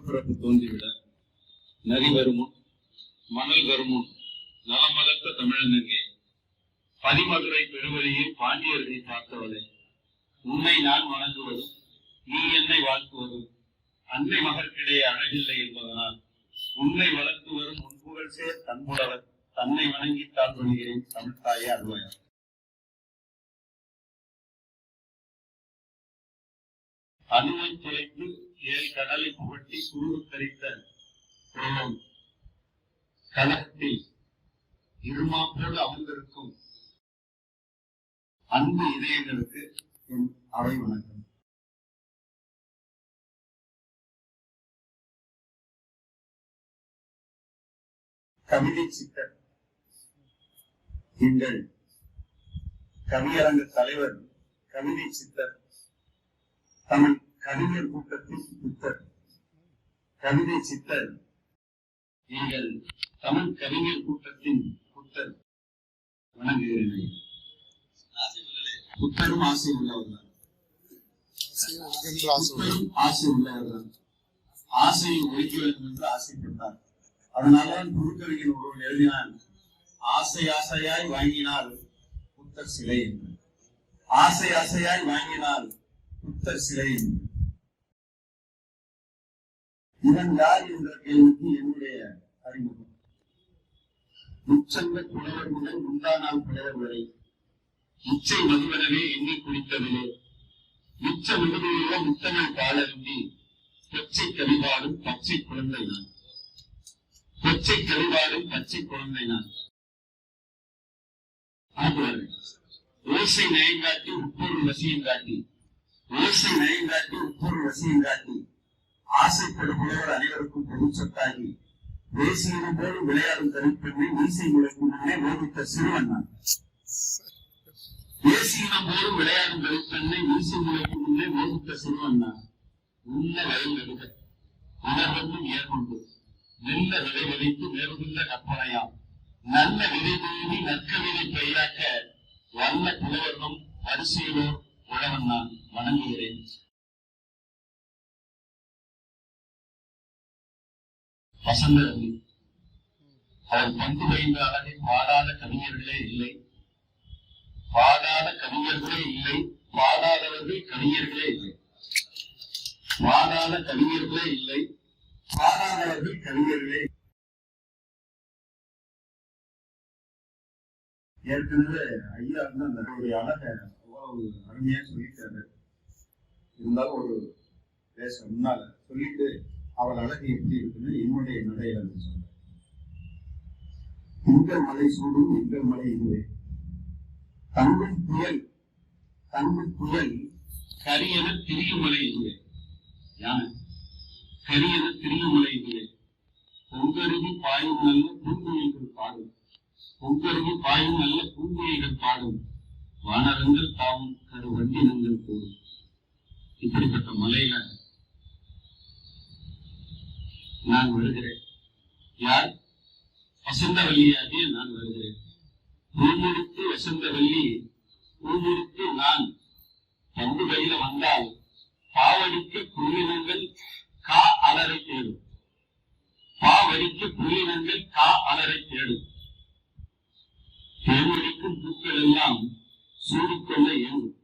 பிறப்பு தோன்றிவிட நரி வருமுன் மணல் வருமுன் நலமலர்த்த தமிழனங்கே பதிமதுரை பெருவழியில் பாண்டியர்களை பார்த்தவளே, உன்னை நான் வணங்குவதும் நீ என்னை வாழ்த்துவதும் அன்னை மகற்கிடையே அழகில்லை என்பதனால் உன்னை வளர்த்து வரும் உன்புகழ் சேர் தன்புலவர் தன்னை வணங்கி தாழ்வணுகிறேன் தமிழ்தாயே அருள்வாயார். அணுவை துளைத்து ஏழு கடலை புகட்டி குரு கரித்த கலகத்தில் இருமாப்போடு அமர்ந்திருக்கும் அன்பு இதயங்களுக்கு என் அவை வணக்கம். கவிதை சித்தர் எங்கள் கவியரங்க தலைவர் கவிதை சித்தர், தமிழ் கவிஞர் கூட்டத்தின் புத்தர். கவிதை சித்தர் எங்கள் தமிழ் கவிஞர் கூட்டத்தின் புத்தர். வணங்குகிறேன். புத்தரும் ஆசை உள்ளவர்தான், ஆசை உள்ளவர்தான். ஆசையை ஒழிக்க வேண்டும் என்று ஆசைப்பட்டார். அதனால்தான் குருக்கவிஞர் ஒருவன் எழுதினான், ஆசை ஆசையாய் வாங்கினால் புத்தர் சிலை என்று. ஆசை ஆசையாய் வாங்கினால் புத்தர் சிலை என்று. இவன் யார் என்ற கேள்விக்கு என்னுடைய அறிமுகம். முச்சந்த புலவர் முதல் முந்தானால் புலவர் வரை இச்சை மதுவனவே எண்ணி குடித்ததிலே மிச்ச விடுதியுள்ள முத்தமிழ் பாலருந்தி பச்சை கவிபாடும் பச்சை குழந்தை நான். பச்சை கவிபாடும் பச்சை குழந்தை நான். ஓசை நயங்காட்டி உட்பொருள் வசியம் காட்டி, ஓசை நயங்காட்டி உட்பொருள் வசியம் காட்டி ஆசைப்படும் புலவர் அனைவருக்கும் பொதுச்சொத்தாகி தேசியம் போது விளையாடும் தனிப்பெண்ணை மீசை முளைக்கும் முன்னே மோதித்த சிறுவன் நான். தேசியம் போது விளையாடும் தனிப்பெண்ணை மீசை முளைக்கும் முன்னே மோதித்த சிறுவன் நான். உள்ள வயல் நடுக உணர்வென்னும் ஏற்பண்டு நெல்ல விதை விதைத்து மேற்கொண்ட கற்பனையாம் நல்ல விதை தூவி நற்கவிதை பயிராக்க வல்ல புலவர்களும் வரிசையிலோர் உழவன் நான். வணங்குகிறேன். வசந்தரவி அவர் பந்து வைந்த அழகை பாடாத கவிஞர்களே இல்லை, பாடாத கவிஞர்களே இல்லை, பாடாதவர்கள் கவிஞர்களே இல்லை. பாடாத கவிஞர்களே இல்லை, பாடாதவர்கள் கவிஞர்களே. ஏற்கனவே ஐயா வந்து அந்த அழகை அவ்வளவு அருமையா சொல்லிட்டாரு. இருந்தாலும் ஒரு பேச முன்னால சொல்லிட்டு அவர் அழகு எப்படி இருக்குன்னு என்னுடைய நடையில சொல்றேன். எங்கள் மலை சூடும் எங்கள் மலை இதுவே, தங்கள் புயல் தங்கள் புயல் கரியன திரியும் மலை இதுவே. யானை கரியன திரியும் மலை இதுவே. பொங்கருவி பாயும் நல்ல பூங்குயில்கள் பாடும், பொங்கருவி பாயும் நல்ல பூங்குயில்கள் பாடும், வானரங்கள் தாவும் கரு வண்டினங்கள் கூடும். இப்படிப்பட்ட மலையில நான் வருகிறேன். யார்? வசந்தவல்லியாகிய நான் வருகிறேன். பூமுடித்து வசந்தவல்லி, பூமுடித்து நான் பந்து கையில வந்தால் பாவடிக்க புள்ளினங்கள் கா அலரை தேடும், பாவடிக்க புள்ளினங்கள் கா அலரை தேடும். தேங்கடிக்கும் பூக்கள் எல்லாம் சூடிக்கொள்ள இயங்கும்,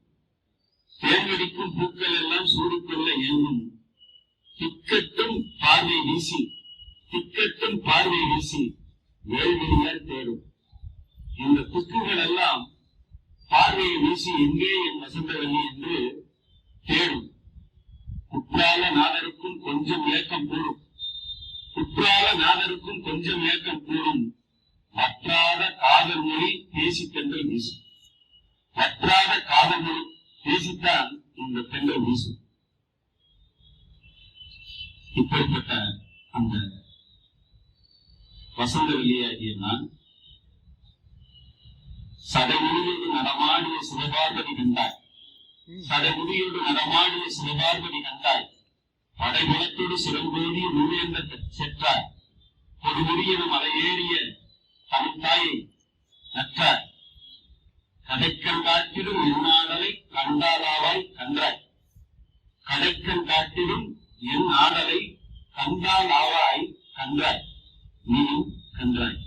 தேங்கடிக்கும் பூக்கள் எல்லாம் சூடிக்கொள்ள இயங்கும். திக்கட்டும் பார்வை வீசி, திக்கட்டும் பார்வை வீசி வேள்வியார் தேடும். இந்த துக்குகள் எல்லாம் பார்வையை வீசி எங்கே என் வசந்தவல்லி என்று தேடும். குற்றால நாதருக்கும் கொஞ்சம் ஏக்கம் கூடும், குற்றால நாதருக்கும் கொஞ்சம் ஏக்கம் கூடும். வற்றாத காதல் மொழி பேசி பெண்கள் வீசும், வற்றாத காதல் மொழி பேசித்தான் இந்த பெண்கள் வீசும். இப்படிப்பட்ட அந்த வசந்தவல்லியாகிய நான் சடைமுடியோடு நடமாடிய சிவபார்வதி கண்டாய், சடைமுடியோடு நடமாடிய சிவபார்வதி கண்டாய். படைபலத்தோடு சிறந்தோடிய நூலேந்த செற்றாய், ஒரு முடியன மலையேறிய தமிழ்தாயை நற்றாய். கடைக்கண் காட்டிலும் என்னாடலை கண்டாலாவாய் கன்றாய், கடைக்கண் காட்டிலும் என் ஆடலை கண்டால் ஆவாய் கன்றாய், நீயும் கன்றாய்.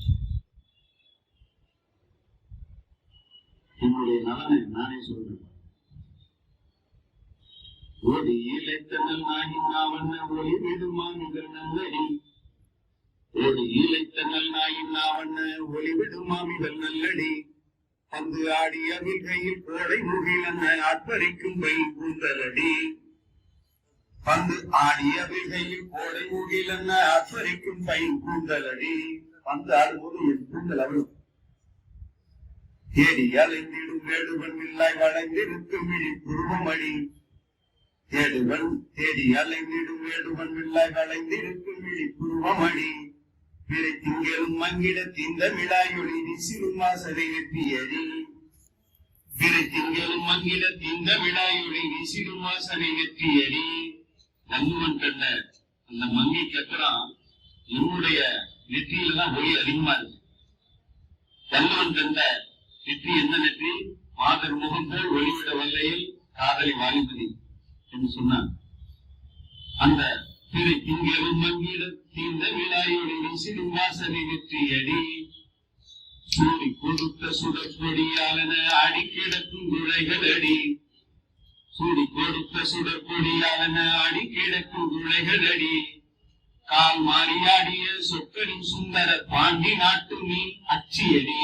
என்னுடைய நலனை நானே சொல்றேன். ஓடி இழைத்தனல் நாயின் நாவண்ண ஒளி விடுமாமிகள் நல்லடி, ஓடி இழைத்தனல் நாயின் நாவண்ண ஒளி விடுமாமிகள் நல்லடி, பந்து ஆடிய வில்கையில் கோடை முகிலன்ன ஆர்ப்பரிக்கும் பை கூந்தலடி, பந்து ஆடிய வில்கையில் கோடை முகிலன்ன ஆர்ப்பரிக்கும் பை கூந்தலடி. பந்து ஆடும்போது என் கூந்தல் அவளும் தேடி அலைந்திடும் வேடுவன் வில்லாய் வளைந்திருக்கும் விழி புருவமடி, தேடுவன் தேடி அலைந்திடும் வேடுவன் வில்லாய் வளைந்திருக்கும் விழி புருவமடி, பிறை திங்களும் மங்கிட தீந்த விழாயொளி விசிலும் வாசனை வெற்றியடி, பிறை திங்களும் மங்கிட தீந்த விழாயொளி விசிலும் வாசனை வெற்றியடி. வள்ளுவன் கண்ட அந்த மங்கிக்கு அப்புறம் என்னுடைய நெற்றியில தான் ஒளி அதிகமா இருக்கு. வள்ளுவன் கண்ட நெற்றி என்ன நெற்றி? மாதர் முகம் போல் ஒளிவிட வல்லையில் காதலி வாலிபதி என்று சொன்னார். அந்த திரை திங்களும் மங்கிட தீர்ந்த விழாயொளி விசிலும் வாசனை வெற்றியடி, சூடி கொடுத்த சுடற்கொடியாலன அடி கிடக்கும் குழைகள் அடி, சூடி கொடுத்த சுடற்கொடியாலன அடி கிடக்கும் குழைகள் அடி, கால் மாறியாடிய சொக்கனின் சுந்தர பாண்டி நாட்டு மீன் அச்சியடி,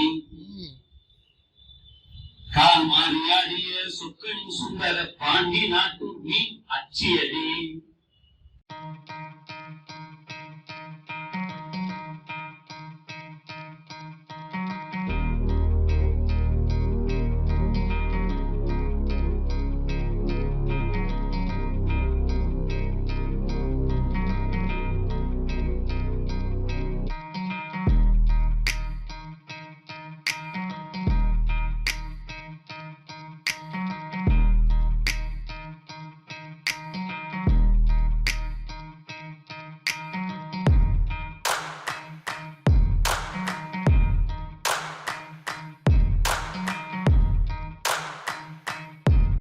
கால் மாறியாடிய சொக்கனின் சுந்தர பாண்டி நாட்டு மீன் அச்சியடி.